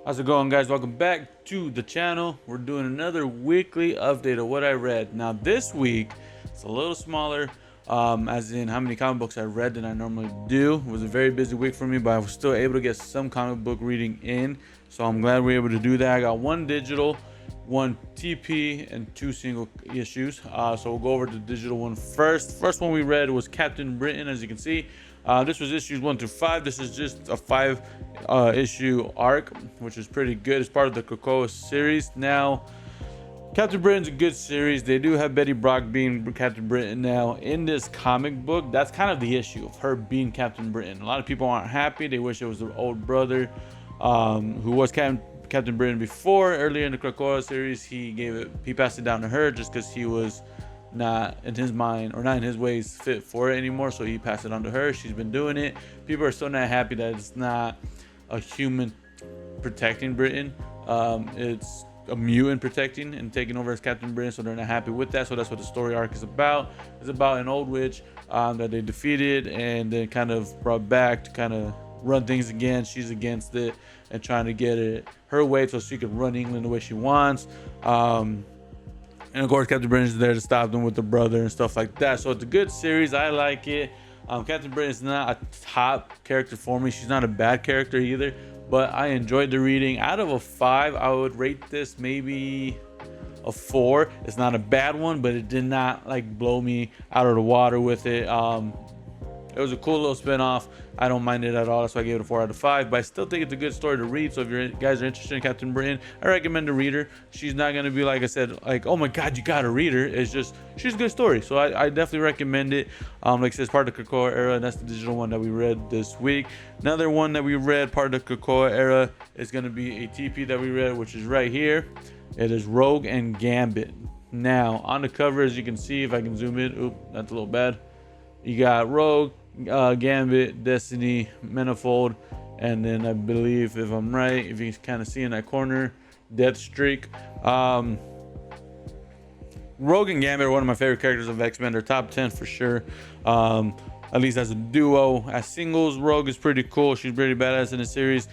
How's it going, guys? Welcome back to the channel. We're doing another weekly update of what I read. Now this week it's a little smaller, as in how many comic books I read than I normally do. It was a very busy week for me, but I was still able to get some comic book reading in, so I'm glad we were able to do that. I got one digital, one TP, and two single issues. So we'll go over the digital one first. First one we read was Captain Britain. As you can see, this was issues 1 through 5. This is just a 5 issue arc, which is pretty good. It's part of the Krakoa series. Now, Captain Britain's a good series. They do have Betty Brock being Captain Britain now in this comic book. That's kind of the issue of her being Captain Britain. A lot of people aren't happy. They wish it was their old brother, who was Captain Britain before. Earlier in the Krakoa series, he passed it down to her just because he was not in his mind or not in his ways fit for it anymore, so he passed it on to her. She's been doing it. People are still not happy that it's not a human protecting Britain. It's a mutant protecting and taking over as Captain Britain, so they're not happy with that. So that's what the story arc is about. It's about an old witch that they defeated and then kind of brought back to kind of run things again. She's against it and trying to get it her way so she can run England the way she wants. And of course, Captain Britain's there to stop them with the brother and stuff like that. So it's a good series. I like it. Captain Britain's not a top character for me. She's not a bad character either, but I enjoyed the reading. Out of a 5, I would rate this maybe a 4. It's not a bad one, but it did not like blow me out of the water with it. It was a cool little spin-off. I don't mind it at all. That's why I gave it a 4 out of 5. But I still think it's a good story to read. So if you guys are interested in Captain Britain, I recommend to read her. She's not going to be, like I said, like, oh my God, you got to read her. It's just, she's a good story. So I definitely recommend it. Like I said, it's part of the Krakoa era. And that's the digital one that we read this week. Another one that we read, part of the Krakoa era, is going to be a TP that we read, which is right here. It is Rogue and Gambit. Now, on the cover, as you can see, if I can zoom in. Oop, that's a little bad. You got Rogue, Gambit, Destiny, Manifold, and then I believe, if I'm right, if you kind of see in that corner, Deathstreak. Rogue and Gambit are one of my favorite characters of X-Men. They're top 10 for sure. At least as a duo. As singles, Rogue is pretty cool. She's pretty badass in the series.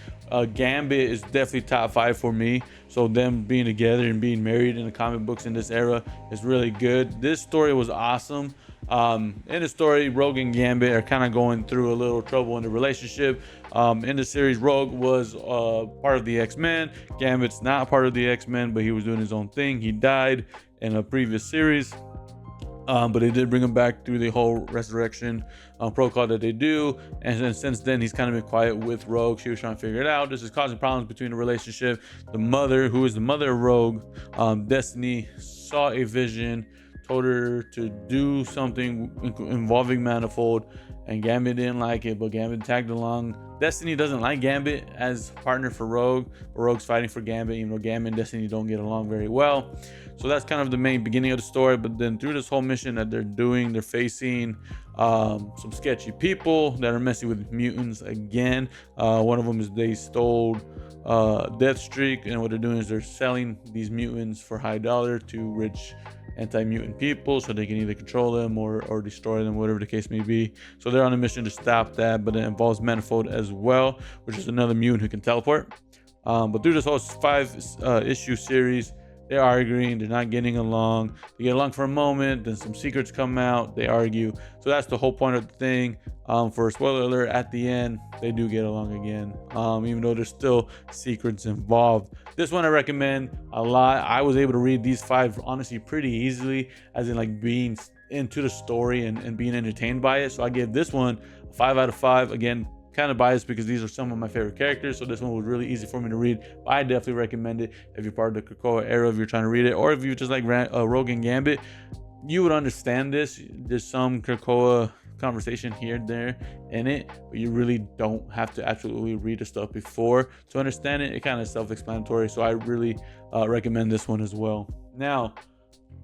Gambit is definitely top 5 for me. So them being together and being married in the comic books in this era is really good. This story was awesome. In the story, Rogue and Gambit are kind of going through a little trouble in the relationship. In the series, Rogue was part of the X-Men. Gambit's not part of the X-Men, but he was doing his own thing. He died in a previous series, but they did bring him back through the whole resurrection protocol that they do. And then since then, he's kind of been quiet with Rogue. She was trying to figure it out. This is causing problems between the relationship. The mother, who is the mother of Rogue, Destiny, saw a vision, told her to do something involving Manifold, and Gambit didn't like it, but Gambit tagged along. Destiny doesn't like Gambit as partner for Rogue, but Rogue's fighting for Gambit, even though Gambit and Destiny don't get along very well. So that's kind of the main beginning of the story. But then through this whole mission that they're doing, they're facing some sketchy people that are messing with mutants again. One of them is they stole Deathstreak, and what they're doing is they're selling these mutants for high dollar to rich anti-mutant people so they can either control them or destroy them, whatever the case may be. So they're on a mission to stop that, but it involves Manifold as well, which is another mutant who can teleport. But through this whole 5 issue series, they're arguing, they're not getting along. They get along for a moment, then some secrets come out, they argue. So that's the whole point of the thing. For a spoiler alert, at the end, they do get along again, even though there's still secrets involved. This one I recommend a lot. I was able to read these 5 honestly pretty easily, as in like being into the story and being entertained by it. So I give this one a 5 out of 5. Again, kind of biased because these are some of my favorite characters, so this one was really easy for me to read. But I definitely recommend it if you're part of the Krakoa era, if you're trying to read it, or if you just like Rogue and Gambit, you would understand this. There's some Krakoa conversation here and there in it, but you really don't have to absolutely read the stuff before to understand it. It kind of self-explanatory, so I really recommend this one as well. Now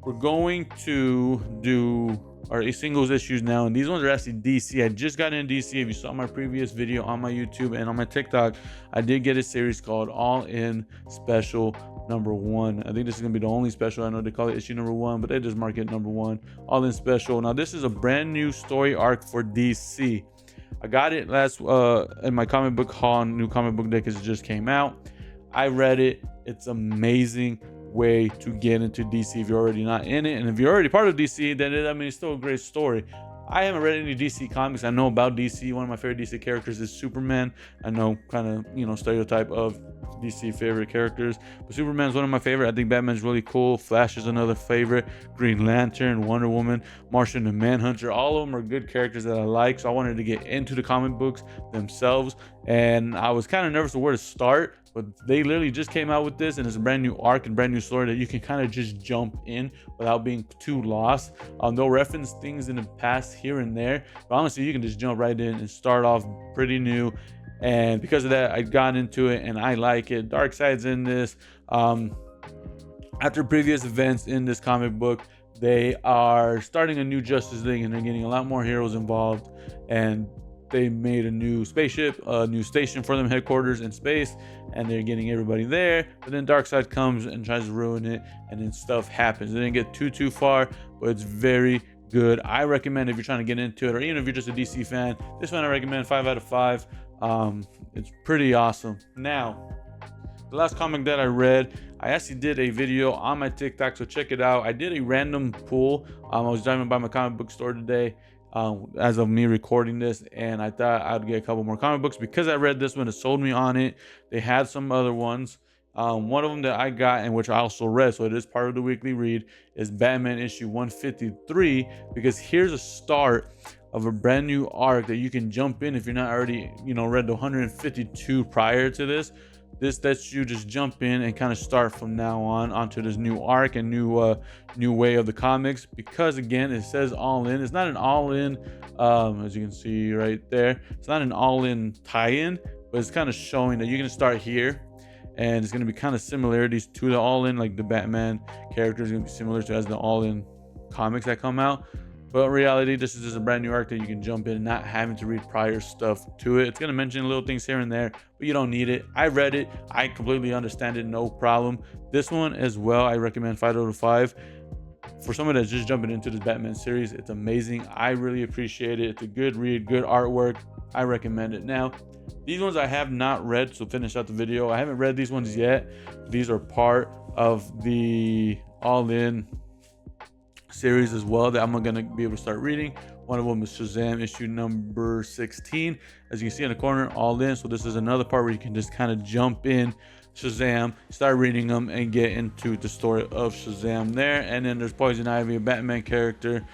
we're going to do our singles issues now, and these ones are actually DC. I just got in DC. If you saw my previous video on my YouTube and on my TikTok, I did get a series called All In Special #1. I think this is gonna be the only special. I know they call it issue #1, but they just mark it #1. All In Special. Now this is a brand new story arc for DC. I got it last in my comic book haul, new comic book day, because it just came out. I read it. It's amazing way to get into DC if you're already not in it. And if you're already part of DC, then it's still a great story. I haven't read any DC comics. I know about DC. One of my favorite DC characters is Superman. I know, kind of, stereotype of DC favorite characters, but Superman's one of my favorite. I think Batman's really cool. Flash is another favorite. Green Lantern, Wonder Woman, Martian, and Manhunter. All of them are good characters that I like. So I wanted to get into the comic books themselves, and I was kind of nervous of where to start. But they literally just came out with this, and it's a brand new arc and brand new story that you can kind of just jump in without being too lost. They'll reference things in the past here and there, but honestly, you can just jump right in and start off pretty new. And because of that, I got into it, and I like it. Darkseid's in this. After previous events in this comic book, they are starting a new Justice League, and they're getting a lot more heroes involved. And they made a new spaceship, a new station for them, headquarters in space, and they're getting everybody there. But then Darkseid comes and tries to ruin it, and then stuff happens. It didn't get too far, but it's very good. I recommend, if you're trying to get into it, or even if you're just a DC fan, this one I recommend 5 out of 5. It's pretty awesome. Now, the last comic that I read, I actually did a video on my TikTok, so check it out. I did a random pull. I was driving by my comic book store today, as of me recording this, and I thought I'd get a couple more comic books because I read this one. It sold me on it. They had some other ones. One of them that I got, and which I also read, so it is part of the weekly read, is Batman issue 153, because here's a start of a brand new arc that you can jump in if you're not already, read the 152 prior to this. This lets you just jump in and kind of start from now on onto this new arc and new way of the comics, because again, it says all in. It's not an all in, as you can see right there. It's not an all in tie-in, but it's kind of showing that you can start here, and it's going to be kind of similarities to the all in, like the Batman character is going to be similar to as the all in comics that come out. But in reality, this is just a brand new arc that you can jump in, not having to read prior stuff to it. It's going to mention little things here and there, but you don't need it. I read it. I completely understand it. No problem. This one as well, I recommend 5 out of 5. For someone that's just jumping into this Batman series, it's amazing. I really appreciate it. It's a good read, good artwork. I recommend it. Now, these ones I have not read, so finish out the video. I haven't read these ones yet. These are part of the all-in series as well that I'm gonna be able to start reading. One of them is Shazam issue number 16, as you can see in the corner, all in. So this is another part where you can just kind of jump in Shazam, start reading them, and get into the story of Shazam there. And then there's Poison Ivy, a Batman character.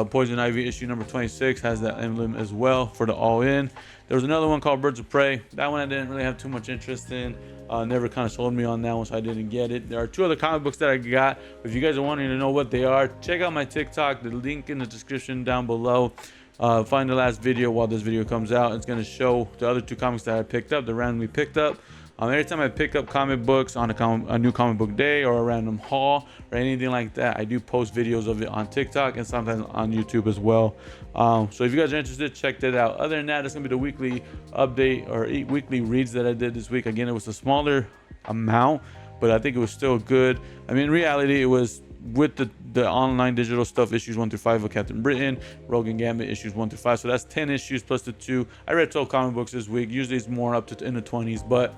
Poison Ivy issue number 26 has that emblem as well for the all in. There was another one called Birds of Prey. That one I didn't really have too much interest in. Never kind of sold me on that one, so I didn't get it. There are 2 other comic books that I got. If you guys are wanting to know what they are, check out my TikTok. The link in the description down below. Find the last video while this video comes out. It's going to show the other 2 comics that I picked up, that randomly picked up. Every time I pick up comic books on a new comic book day or a random haul or anything like that, I do post videos of it on TikTok and sometimes on YouTube as well. So if you guys are interested, check that out. Other than that, it's going to be the weekly update or weekly reads that I did this week. Again, it was a smaller amount, but I think it was still good. I mean, in reality, it was with the online digital stuff, issues 1 through 5 of Captain Britain, Rogue and Gambit issues 1 through 5. So that's 10 issues plus the 2. I read 12 comic books this week. Usually it's more up to in the 20s, but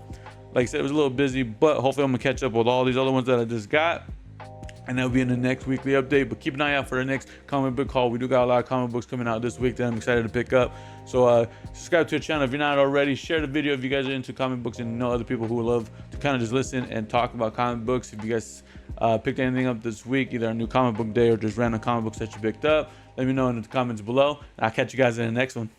like I said, it was a little busy, but hopefully I'm gonna catch up with all these other ones that I just got, and that'll be in the next weekly update. But keep an eye out for the next comic book haul. We do got a lot of comic books coming out this week that I'm excited to pick up. So subscribe to the channel if you're not already. Share the video if you guys are into comic books and know other people who love to kind of just listen and talk about comic books. If you guys picked anything up this week, either a new comic book day or just random comic books that you picked up, let me know in the comments below, and I'll catch you guys in the next one.